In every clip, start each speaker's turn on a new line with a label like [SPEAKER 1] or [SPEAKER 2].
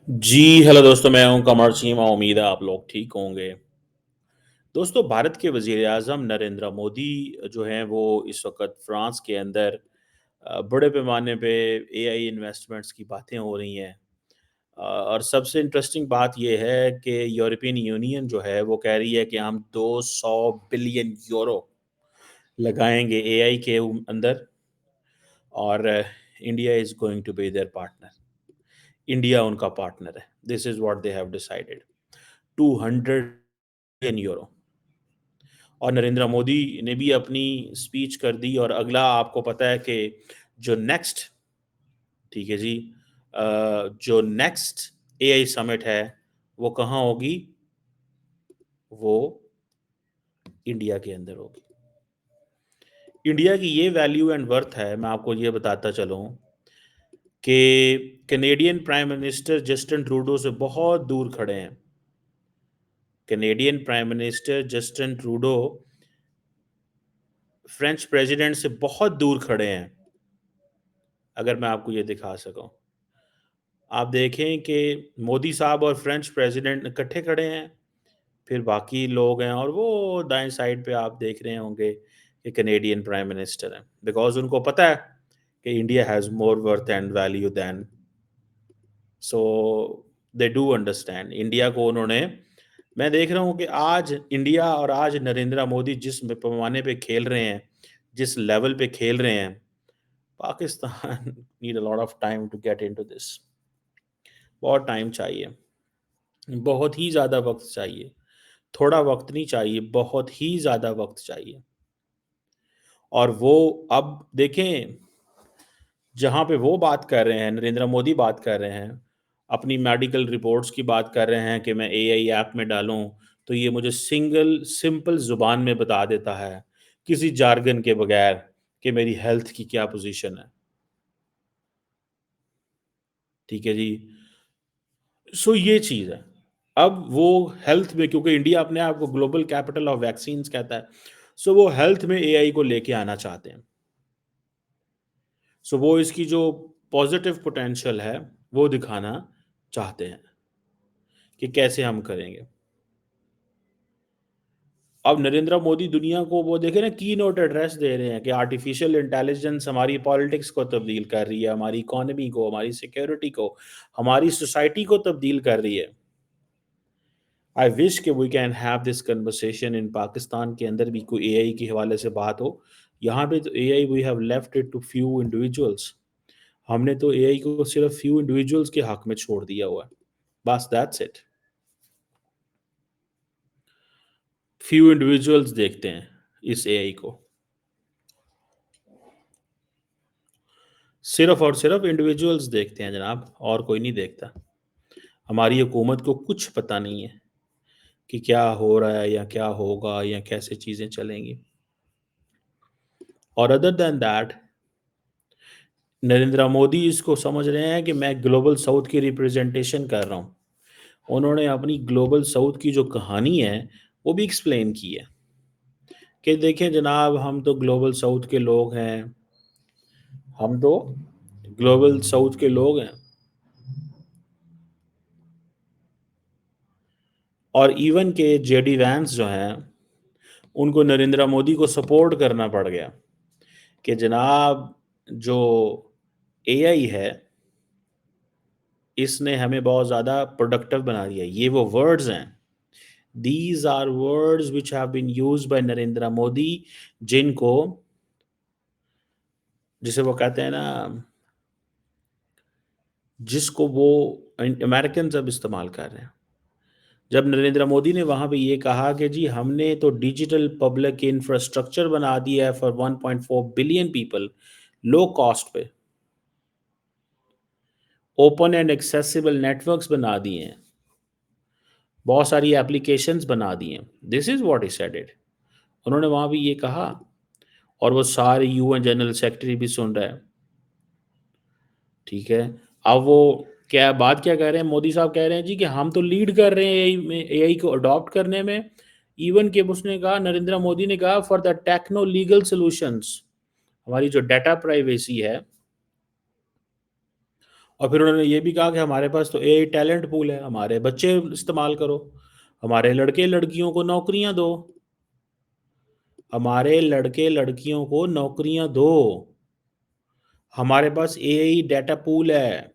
[SPEAKER 1] जी, hello दोस्तों, मैं हूं कमर चीमा। उम्मीद है आप लोग ठीक होंगे। दोस्तों, भारत के वज़ीर-ए-आज़म नरेंद्र मोदी जो हैं वो इस वक़्त फ्रांस के अंदर बड़े पैमाने पे एआई इन्वेस्टमेंट्स की बातें हो रही हैं। और सबसे इंटरेस्टिंग बात ये है कि यूरोपियन यूनियन जो है वो कह रही है कि हम 200 बिलियन यूरो लगाएँगे एआई के अंदर, और India is going to be their partner. India उनका पार्टनर है। This is what they have decided. 200 billion euro. और नरेंद्र मोदी ने भी अपनी स्पीच कर दी, और अगला आपको पता है कि जो नेक्स्ट, ठीक है जी, जो नेक्स्ट एआई समिट है वो कहाँ होगी? वो इंडिया के अंदर होगी। इंडिया की ये वैल्यू एंड वर्थ है, मैं आपको ये बताता चलूँ कि Canadian prime minister Justin Trudeau से बहुत दूर खड़े हैं। Canadian prime minister Justin Trudeau French president से बहुत दूर खड़े हैं, अगर मैं आपको ये दिखा सकूँ। आप देखें कि मोदी साहब और फ्रेंच प्रेसिडेंट इकट्ठे खड़े हैं, फिर बाकी लोग हैं, और वो दाएँ साइड पे आप देख रहे होंगे कि कैनेडियन प्राइम मिनिस्टर हैं। बिकॉज़ उनको पता है कि India has more worth and value than, so they do understand India को उन्होंने। मैं देख रहा हूँ कि आज इंडिया और आज नरेंद्र मोदी जिस पैमाने पे खेल रहे हैं, जिस लेवल पे खेल रहे हैं, Pakistan need a lot of time to get into this. बहुत टाइम चाहिए। बहुत ही ज़्यादा वक़्त चाहिए। थोड़ा वक़्त नहीं चाहिए, बहुत ही ज़्यादा वक़्त चाहिए। और वो अब देखें, जहाँ पे वो बात कर रहे हैं, नरेंद्र मोदी बात कर रहे हैं, अपनी मेडिकल रिपोर्ट्स की बात कर रहे हैं कि मैं एआई ऐप में डालूँ, तो ये मुझे सिंपल ज़ुबान में बता देता है, किसी जार्गन के बगैर, कि मेरी हेल्थ की क्या पोज़ीशन है। ठीक है जी? सो ये चीज़ है। अब वो हेल्थ में, क्योंकि इंडिया अपने आप को ग्लोबल कैपिटल ऑफ वैक्सीन्स कहता है, सो वो हेल्थ में एआई को लेके आना चाहते हैं। सो वो इसकी जो पॉज़िटिव पोटेंशियल है, वो दिखाना चाहते हैं कि कैसे हम करेंगे। अब नरेंद्र मोदी दुनिया को वो देखे ना, की नोट एड्रेस दे रहे हैं कि आर्टिफिशियल इंटेलिजेंस हमारी पॉलिटिक्स को तब्दील कर रही है, हमारी इकोनॉमी को, हमारी सिक्योरिटी को, हमारी सोसाइटी को तब्दील कर रही है। आई विश कि we can have this conversation in Pakistan के अंदर भी कोई एआई के हवाले से बात हो। यहाँ पे तो AI we have left it to few individuals. हमने तो एआई को सिर्फ फ्यू इंडिविजुअल्स के हक में छोड़ दिया हुआ है। बस दैट्स इट। फ्यू इंडिविजुअल्स देखते हैं इस एआई को। सिर्फ और सिर्फ इंडिविजुअल्स देखते हैं जनाब, और कोई नहीं देखता। हमारी हुकूमत को कुछ पता नहीं है कि क्या हो रहा है या क्या होगा या कैसे चीज़ें चलेंगी। और other than that, Narendra Modi इसको समझ रहे हैं कि मैं ग्लोबल साउथ की रिप्रेजेंटेशन कर रहा हूँ। उन्होंने अपनी ग्लोबल साउथ की जो कहानी है, वो भी एक्सप्लेन की है कि देखें जनाब, हम तो ग्लोबल साउथ के लोग हैं, हम तो ग्लोबल साउथ के लोग हैं। और इवन के जेडी वैंस जो हैं, उनको नरेंद्र मोदी को सपोर्ट करना पड़ गया कि जनाब, जो एआई है, इसने हमें बहुत ज़्यादा प्रोडक्टिव बना दिया। ये वो वर्ड्स हैं, these are words which have been used by Narendra Modi, जिनको, जिसे वो कहते हैं ना, जिसको वो अमेरिकन अब इस्तेमाल कर रहे हैं। जब नरेंद्र मोदी ने वहाँ पे ये कहा कि जी हमने तो डिजिटल पब्लिक इंफ्रास्ट्रक्चर बना दिया है for 1.4 billion people, low cost पे, ओपन एंड एक्सेसिबल नेटवर्क्स बना दिए हैं, बहुत सारी एप्लीकेशंस बना दी हैं। This is what he said it. उन्होंने वहाँ भी ये कहा, और वो सारे यूएन जनरल सेक्रेटरी भी सुन रहे हैं। ठीक है। अब वो क्या कह रहे हैं, मोदी साहब कह रहे हैं जी कि हम तो लीड कर रहे हैं एआई में, एआई को अडॉप्ट करने में। इवन कि उसने कहा, नरेंद्र मोदी ने कहा, for the techno legal solutions, हमारी जो डाटा प्राइवेसी है और फिर उन्होंने ये भी कहा कि हमारे पास तो एआई टैलेंट पूल है, हमारे बच्चे इस्तेमाल करो, हमारे लड़के लड़कियों को नौकरियां दो, हमारे लड़के लड़कियों को नौकरियां दो, हमारे पास एआई डाटा पूल है।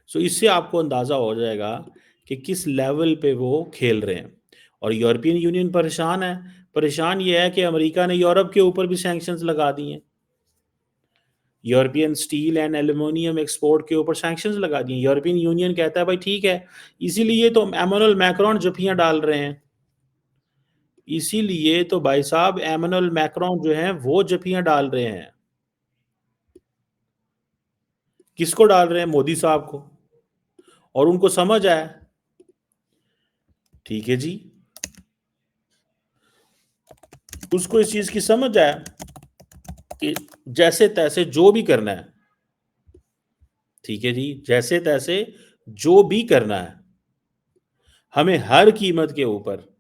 [SPEAKER 1] सो इससे आपको अंदाज़ा हो जाएगा कि किस लेवल पे वो खेल रहे हैं। और यूरोपियन यूनियन परेशान है। परेशान ये है कि अमेरिका ने यूरोप के ऊपर भी सैंक्शंस लगा दिए हैं। European steel and aluminium export के ऊपर सैंक्शंस लगा दिए। यूरोपियन यूनियन कहता है भाई ठीक है, इसीलिए तो एमानुएल मैक्रोन जफियां डाल रहे हैं, इसीलिए तो भाई साहब एमानुएल मैक्रोन जो हैं वो जफियां डाल रहे हैं। किसको डाल रहे हैं? मोदी साहब को। और उनको समझ आया, ठीक है जी, उसको इस चीज की समझ आया कि जैसे तैसे जो भी करना है, ठीक है जी, जैसे तैसे जो भी करना है, हमें हर कीमत के ऊपर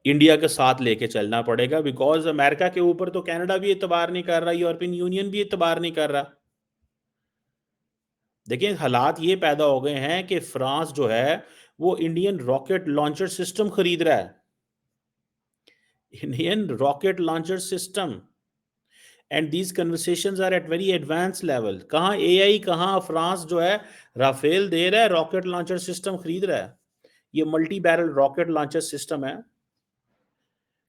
[SPEAKER 1] इंडिया के साथ लेके चलना पड़ेगा। बिकॉज अमेरिका के ऊपर तो कनाडा भी एतबार नहीं कर रहा, यूरोपियन यूनियन भी एतबार नहीं कर रहा। देखिए हालात ये पैदा हो गए हैं कि फ्रांस जो है वो इंडियन रॉकेट लॉन्चर सिस्टम खरीद रहा है, Indian rocket launcher system. And these conversations are at very advance level. कहाँ एआई, कहाँ फ्रांस जो है राफेल दे रहा है, रॉकेट लॉन्चर सिस्टम खरीद रहा है। ये multi barrel rocket launcher system है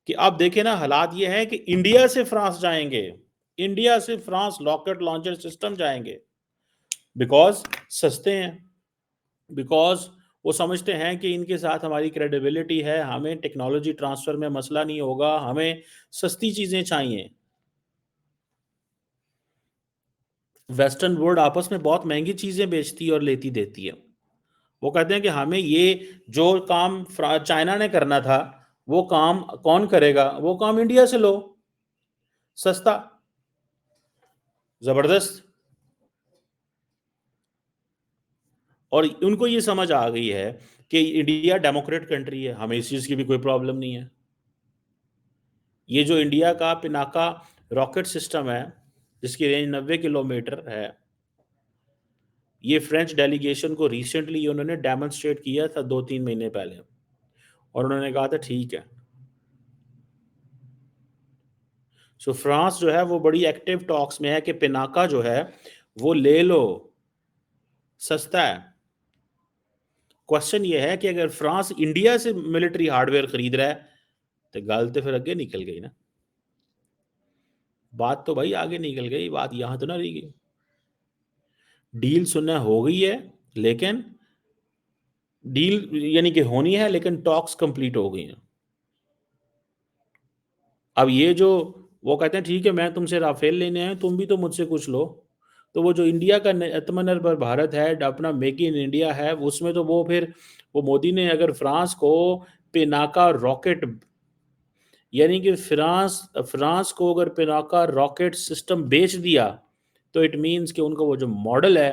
[SPEAKER 1] कि आप देखें ना, हालात ये हैं कि इंडिया से फ्रांस जाएंगे, इंडिया से फ्रांस रॉकेट लॉन्चर सिस्टम जाएंगे, बिकॉज सस्ते हैं, बिकॉज वो समझते हैं कि इनके साथ हमारी क्रेडिबिलिटी है, हमें टेक्नोलॉजी ट्रांसफर में मसला नहीं होगा, हमें सस्ती चीजें चाहिए। वेस्टर्न वर्ल्ड आपस में बहुत महंगी चीजें बेचती है और लेती देती है। वो कहते हैं कि हमें ये जो काम चाइना ने करना था वो काम कौन करेगा, वो काम इंडिया से लो, सस्ता, जबरदस्त। और उनको ये समझ आ गई है कि इंडिया डेमोक्रेट कंट्री है, हमें इस चीज़ की भी कोई प्रॉब्लम नहीं है। ये जो इंडिया का पिनाका रॉकेट सिस्टम है जिसकी रेंज 90 किलोमीटर है, ये फ्रेंच डेलीगेशन को रिसेंटली उन्होंने डेमोन्स्ट्रेट किया था 2-3 महीने पहले, और उन्होंने कहा था ठीक है। सो फ्रांस जो है वो बड़ी एक्टिव टॉक्स में है कि पिनाका जो है वो ले लो, सस्ता है। क्वेश्चन ये है कि अगर फ्रांस इंडिया से मिलिट्री हार्डवेयर खरीद रहा है तो गल तो फिर अगे निकल गई ना, बात तो भाई आगे निकल गई, बात यहां तो ना रही गई। डील सुनना हो गई है, लेकिन डील यानी कि होनी है, लेकिन टॉक्स कंप्लीट हो गई हैं। अब ये जो वो कहते हैं ठीक है मैं तुमसे राफेल लेने आए, तुम भी तो मुझसे कुछ लो, तो वो जो इंडिया का आत्मनिर्भर भारत है, अपना मेक इन इंडिया है, उसमें तो वो फिर वो मोदी ने अगर फ्रांस को पिनाका रॉकेट, यानी कि फ्रांस फ्रांस को अगर पिनाका रॉकेट सिस्टम बेच दिया तो इट मीन्स कि उनका वो जो मॉडल है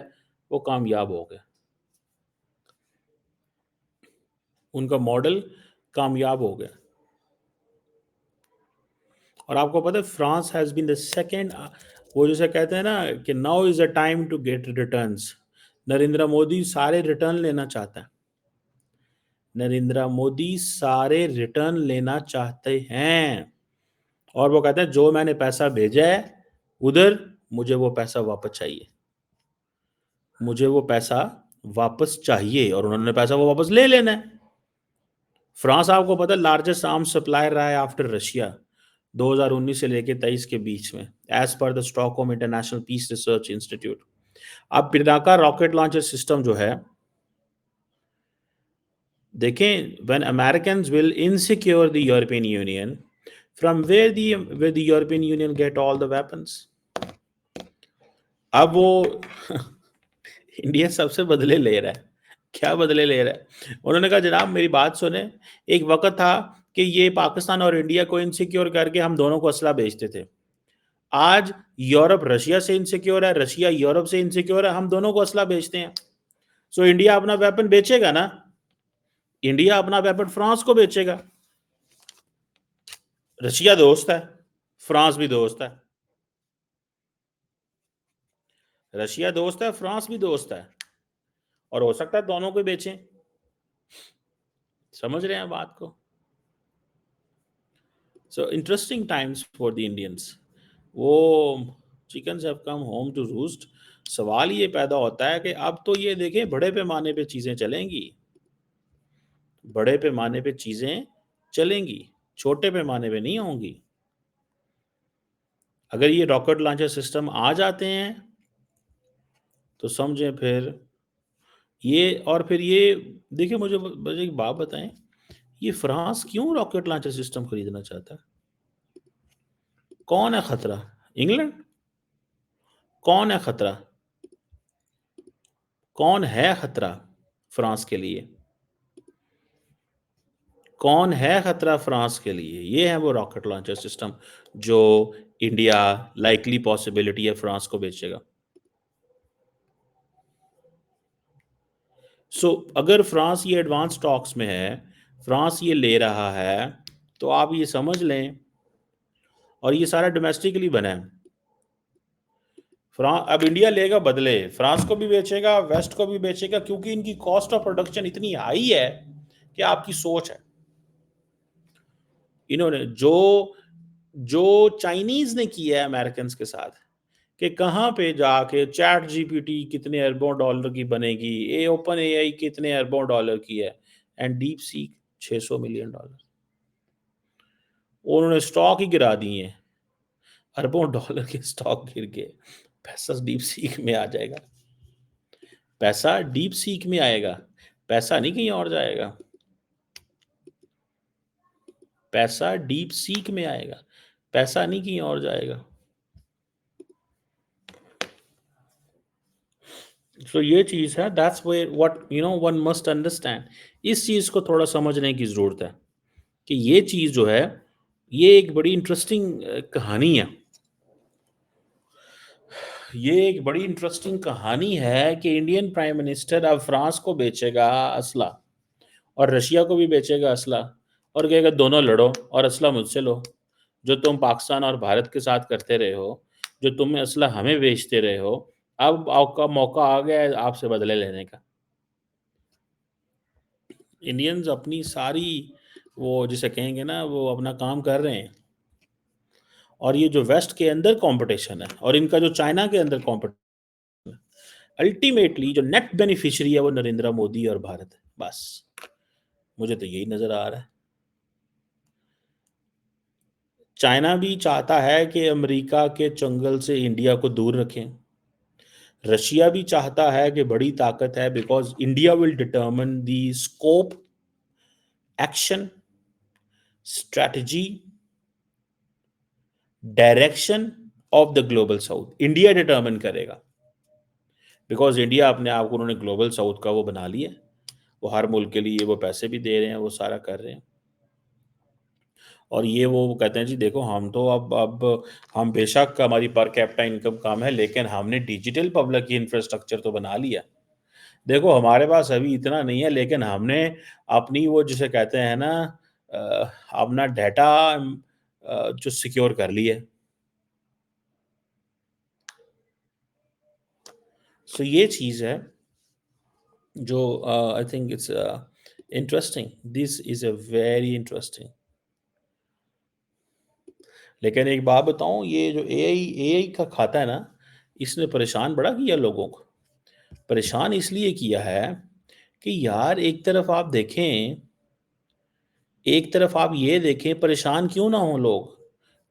[SPEAKER 1] वो कामयाब हो गया, उनका मॉडल कामयाब हो गया। और आपको पता है France has been the second, वो जैसे कहते हैं ना कि now is a time to get returns. Narendra Modi सारे रिटर्न लेना चाहता है, नरेंद्र मोदी सारे रिटर्न लेना चाहते हैं। और वो कहते हैं जो मैंने पैसा भेजा है उधर, मुझे वो पैसा वापस चाहिए, मुझे वो पैसा वापस चाहिए, और उन्होंने पैसा वो वापस ले लेना है। फ्रांस आपको पता है लार्जेस्ट आर्म्स सप्लायर रहा है आफ्टर रशिया 2019 से लेकर 23 के बीच में, as per the Stockholm International Peace Research Institute. अब पिनाका रॉकेट लॉन्चर सिस्टम जो है, देखें, when Americans will insecure the European Union, from where the European Union get all the weapons. अब वो इंडिया सबसे बदले ले रहा है। क्या बदले ले रहा है? उन्होंने कहा जनाब मेरी बात सुने, एक वक्त था कि ये पाकिस्तान और इंडिया को इनसिक्योर करके हम दोनों को असला बेचते थे। आज यूरोप रशिया से इनसिक्योर है, रशिया यूरोप से इनसिक्योर है, हम दोनों को असला बेचते हैं। सो इंडिया अपना वेपन बेचेगा ना, इंडिया अपना वेपन फ्रांस को बेचेगा। रशिया दोस्त है, फ्रांस भी दोस्त है। रशिया दोस्त है, फ्रांस भी दोस्त है, और हो सकता है दोनों को बेचें। समझ रहे हैं बात को? So interesting times for the Indians. वो chickens have come home to roost. सवाल ये पैदा होता है कि अब तो ये देखें, बड़े पैमाने पे चीज़ें चलेंगी, बड़े पैमाने पे चीज़ें चलेंगी, छोटे पैमाने पे नहीं होंगी। अगर ये रॉकेट लॉन्चर सिस्टम आ जाते हैं तो समझें फिर ये, और फिर ये देखिए, मुझे एक बात बताएं, ये फ्रांस क्यों रॉकेट लॉन्चर सिस्टम खरीदना चाहता है? कौन है खतरा? इंग्लैंड? कौन है खतरा? कौन है खतरा फ्रांस के लिए? कौन है खतरा फ्रांस के लिए? ये है वो रॉकेट लॉन्चर सिस्टम जो इंडिया लाइकली पॉसिबिलिटी है फ्रांस को बेचेगा। सो अगर फ्रांस ये एडवांस टॉक्स में है, फ्रांस ये ले रहा है, तो आप ये समझ लें, और ये सारा डोमेस्टिकली बना है। फ्रांस अब इंडिया लेगा बदले, फ्रांस को भी बेचेगा, वेस्ट को भी बेचेगा, क्योंकि इनकी कॉस्ट ऑफ प्रोडक्शन इतनी हाई है कि आपकी सोच है। इन्होंने जो जो चाइनीज ने किया है अमेरिकन के साथ, कि कहाँ पे जाके चैट जीपीटी कितने अरबों डॉलर की बनेगी, ए ओपन एआई कितने अरबों डॉलर की है, and deep seek 600 million dollar. उन्होंने स्टॉक ही गिरा दिए, अरबों डॉलर के स्टॉक गिर गए। पैसा डीप सीक में आ जाएगा, पैसा डीप सीक में आएगा, पैसा नहीं कहीं और जाएगा, पैसा डीप सीक में आएगा, पैसा नहीं कहीं और जाएगा। तो ये चीज़ है, that's where what one must understand. इस चीज़ को थोड़ा समझने की ज़रूरत है कि ये चीज़ जो है, ये एक बड़ी इंटरेस्टिंग कहानी है। ये एक बड़ी इंटरेस्टिंग कहानी है कि इंडियन प्राइम मिनिस्टर अब फ्रांस को बेचेगा असला, और रशिया को भी बेचेगा असला, और कहेगा दोनों लड़ो और असला मुझसे लो। जो तुम पाकिस्तान और भारत के साथ करते रहे हो, जो तुम असला हमें बेचते रहे हो, अब आपका मौका आ गया है आपसे बदले लेने का। इंडियंस अपनी सारी, वो जिसे कहेंगे ना, वो अपना काम कर रहे हैं, और ये जो वेस्ट के अंदर कंपटीशन है और इनका जो चाइना के अंदर कंपटीशन है, अल्टीमेटली जो नेट बेनिफिशियरी है वो नरेंद्र मोदी और भारत है, बस। मुझे तो यही नजर आ रहा है। चाइना भी चाहता है कि अमेरिका के चंगल से इंडिया को दूर रखें। रशिया भी चाहता है कि बड़ी ताकत है, because India will determine the scope, action, strategy, direction of the global south. India determine करेगा, बिकॉज इंडिया अपने आप को उन्होंने ग्लोबल साउथ का वो बना लिया। वो हर मुल्क के लिए वो पैसे भी दे रहे हैं, वो सारा कर रहे हैं। और ये वो कहते हैं जी देखो, हम तो अब हम बेशक हमारी पर कैपिटा इनकम कम है, लेकिन हमने डिजिटल पब्लिक इंफ्रास्ट्रक्चर तो बना लिया। देखो हमारे पास अभी इतना नहीं है, लेकिन हमने अपनी वो जिसे कहते हैं ना, अपना डाटा जो सिक्योर कर लिया। सो ये चीज़ है जो I think it's interesting, this is a very interesting. लेकिन एक बात बताऊं, ये जो एआई का खाता है ना, इसने परेशान बड़ा किया लोगों को। परेशान इसलिए किया है कि यार, एक तरफ आप देखें, एक तरफ आप ये देखें, परेशान क्यों ना हो लोग,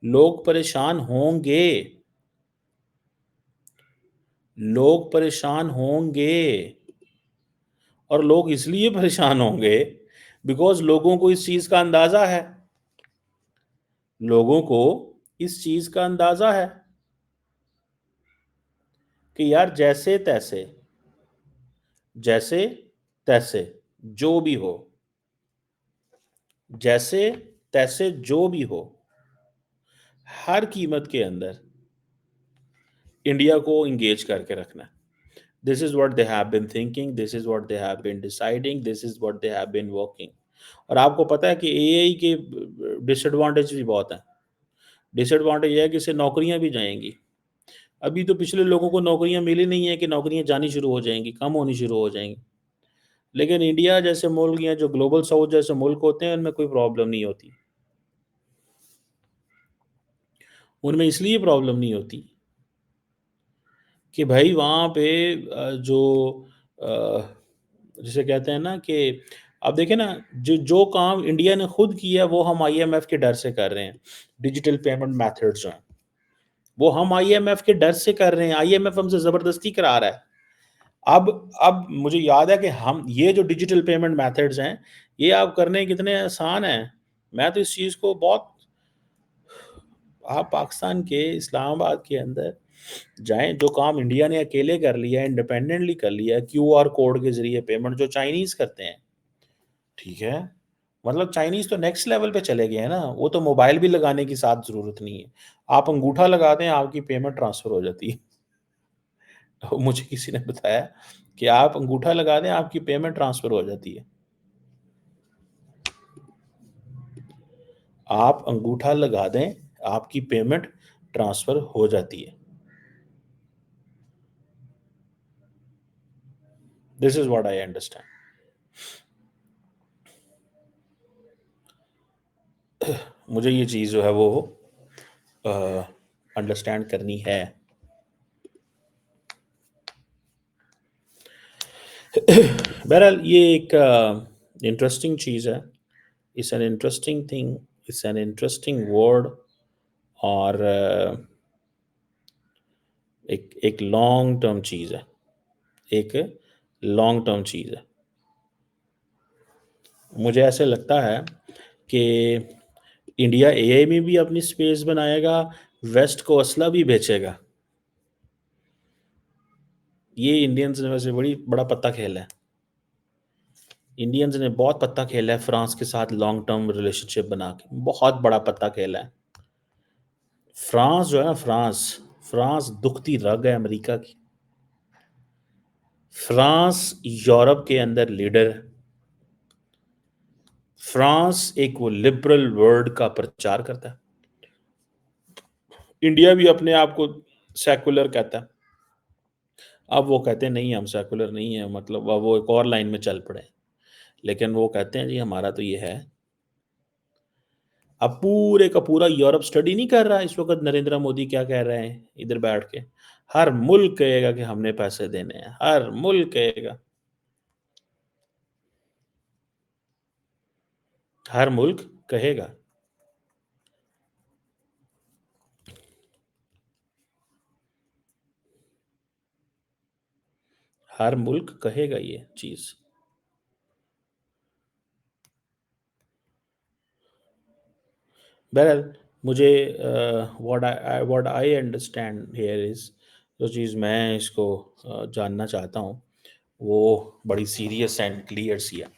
[SPEAKER 1] लोग परेशान होंगे, लोग परेशान होंगे। और लोग इसलिए परेशान होंगे बिकॉज लोगों को इस चीज का अंदाजा है, लोगों को इस चीज का अंदाजा है कि यार जैसे तैसे, जैसे तैसे जो भी हो, जैसे तैसे जो भी हो, हर कीमत के अंदर इंडिया को इंगेज करके रखना है। This is what they have been thinking, this is what they have been deciding, this is what they have been working. और आपको पता है कि एआई के डिसएडवांटेज भी बहुत हैं। डिसएडवांटेज ये है कि इससे नौकरियां भी जाएंगी। अभी तो पिछले लोगों को नौकरियाँ मिली नहीं है कि नौकरियाँ जानी शुरू हो जाएँगी, कम होनी शुरू हो जाएँगी। लेकिन इंडिया जैसे मुल्क या जो ग्लोबल साउथ जैसे मुल्क होते हैं, उनमें कोई प्रॉब्लम नहीं होती। उनमें इसलिए प्रॉब्लम नहीं होती कि भाई वहाँ पे जो अ, जिसे कहते हैं ना कि अब देखिए ना, जो जो काम इंडिया ने खुद किया, वो हम आईएमएफ के डर से कर रहे हैं। डिजिटल पेमेंट मेथड्स जो हैं, वो हम आईएमएफ के डर से कर रहे हैं। आईएमएफ हमसे ज़बरदस्ती करा रहा है। अब मुझे याद है कि हम ये जो डिजिटल पेमेंट मेथड्स हैं, ये आप करने कितने आसान हैं। मैं तो इस चीज़ को बहुत आप पाकिस्तान के इस्लामाबाद के अंदर जाएँ, जो काम इंडिया ने अकेले कर लिया है, इंडिपेंडेंटली कर लिया है, क्यूआर कोड के ज़रिए पेमेंट जो चाइनीज़ करते हैं, ठीक है? मतलब चाइनीज़ तो नेक्स्ट लेवल पे चले गए हैं ना, वो तो मोबाइल भी लगाने की साथ ज़रूरत नहीं है। आप अंगूठा लगा दें, आपकी पेमेंट ट्रांसफ़र हो जाती है। तो मुझे किसी ने बताया कि आप अंगूठा लगा दें, आपकी पेमेंट ट्रांसफ़र हो जाती है। आप अंगूठा लगा दें, आपकी पेमेंट ट्रांसफ़र हो जाती है। This is what I understand. मुझे ये चीज़ जो है वो अ, अंडरस्टैंड करनी है। बहरहाल ये एक इंटरेस्टिंग चीज़ है। It's an interesting thing, it's an interesting word और एक एक लॉन्ग टर्म चीज़ है। एक लॉन्ग टर्म चीज़ है। मुझे ऐसे लगता है कि इंडिया एआई में भी अपनी स्पेस बनाएगा, वेस्ट को असला भी बेचेगा। ये इंडियंस ने वैसे बड़ा पत्ता खेला है। इंडियंस ने बहुत पत्ता खेला है फ्रांस के साथ लॉन्ग टर्म रिलेशनशिप बना के, बहुत बड़ा पत्ता खेला है। फ्रांस जो है ना, फ्रांस दुखती रग है अमेरिका की। फ्रांस यूरोप के अंदर लीडर है। फ्रांस एक वो लिबरल वर्ल्ड का प्रचार करता है। इंडिया भी अपने आप को सेकुलर कहता है। अब वो कहते हैं नहीं, हम सेकुलर नहीं है, मतलब अब वो एक और लाइन में चल पड़े। लेकिन वो कहते हैं जी हमारा तो ये है। अब पूरे का पूरा यूरोप स्टडी नहीं कर रहा इस वक़्त नरेंद्र मोदी क्या कह रहे हैं इधर बैठ के। हर मुल्क कहेगा कि हमने पैसे देने हैं, हर मुल्क कहेगा। हर मुल्क कहेगा। हर मुल्क कहेगा ये चीज़। बहरहाल मुझे what I understand here is, जो चीज़ मैं इसको जानना चाहता हूँ, वो बड़ी सीरियस एंड क्लियर सी है।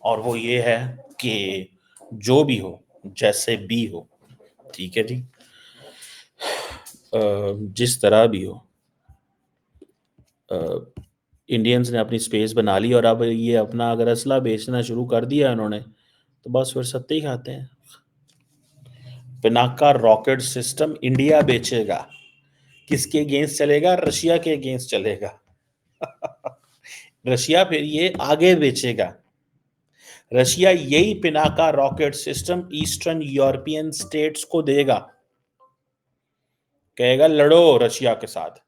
[SPEAKER 1] और वो ये है कि जो भी हो, जैसे भी हो, ठीक है जी? जिस तरह भी हो, अ, इंडियंस ने अपनी स्पेस बना ली और अब ये अपना अगर असला बेचना शुरू कर दिया इन्होंने, तो बस फिर सत्ते ही खाते हैं। पिनाका रॉकेट सिस्टम इंडिया बेचेगा। किसके अगेंस्ट चलेगा? रशिया के अगेंस्ट चलेगा। रशिया फिर ये आगे बेचेगा। रशिया यही Pinaka rocket system eastern European states को देगा। कहेगा लड़ो रशिया के साथ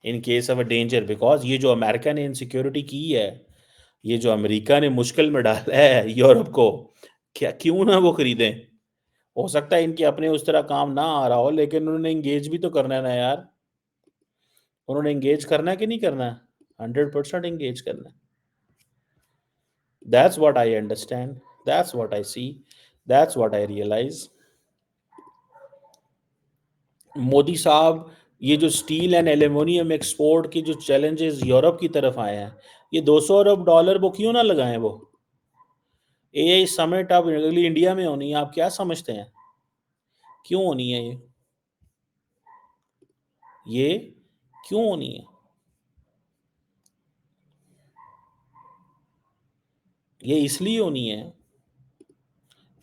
[SPEAKER 1] in case of a danger, because ये जो अमेरिका ने इनसिक्योरिटी की है, ये जो अमेरिका ने मुश्किल में डाला है यूरोप को, क्या क्यों ना वो खरीदें। हो सकता है इनके अपने उस तरह काम ना आ रहा हो, लेकिन उन्होंने एंगेज भी तो करना है ना यार। उन्होंने एंगेज करना है कि नहीं करना है? 100% एंगेज करना है। That's what I understand, that's what I see, that's what I realise. Modi sahab, ये जो स्टील एंड एल्यूमिनियम एक्सपोर्ट के जो चैलेंजेस यूरोप की तरफ आए हैं, ये 200 अरब डॉलर वो क्यों ना लगाएं। वो एआई समिट अब अगली इंडिया में होनी है, आप क्या समझते हैं क्यों होनी है ये क्यों होनी है? ये इसलिए होनी है,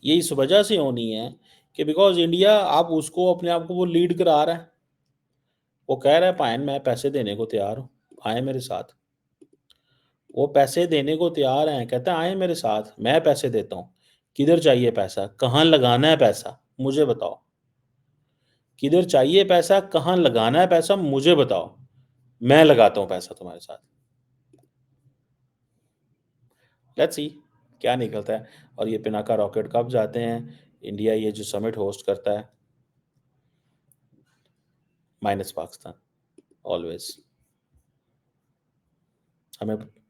[SPEAKER 1] ये इस वजह से होनी है कि बिकॉज़ इंडिया आप उसको अपने आप को वो लीड करा रहा है। वो कह रहा है पायन मैं पैसे देने को तैयार हूँ, आएँ मेरे साथ। वो पैसे देने को तैयार हैं, कहता है आएँ मेरे साथ, मैं पैसे देता हूँ। किधर चाहिए पैसा? कहाँ लगाना है पैसा? मुझे बताओ। किधर चाहिए पैसा? कहाँ लगाना है पैसा? मुझे बताओ। मैं लगाता हूँ पैसा तुम्हारे साथ। लेट्स सी क्या निकलता है और ये पिनाका रॉकेट कब जाते हैं? इंडिया ये जो समिट होस्ट करता है माइनस पाकिस्तान ऑलवेज़। हमें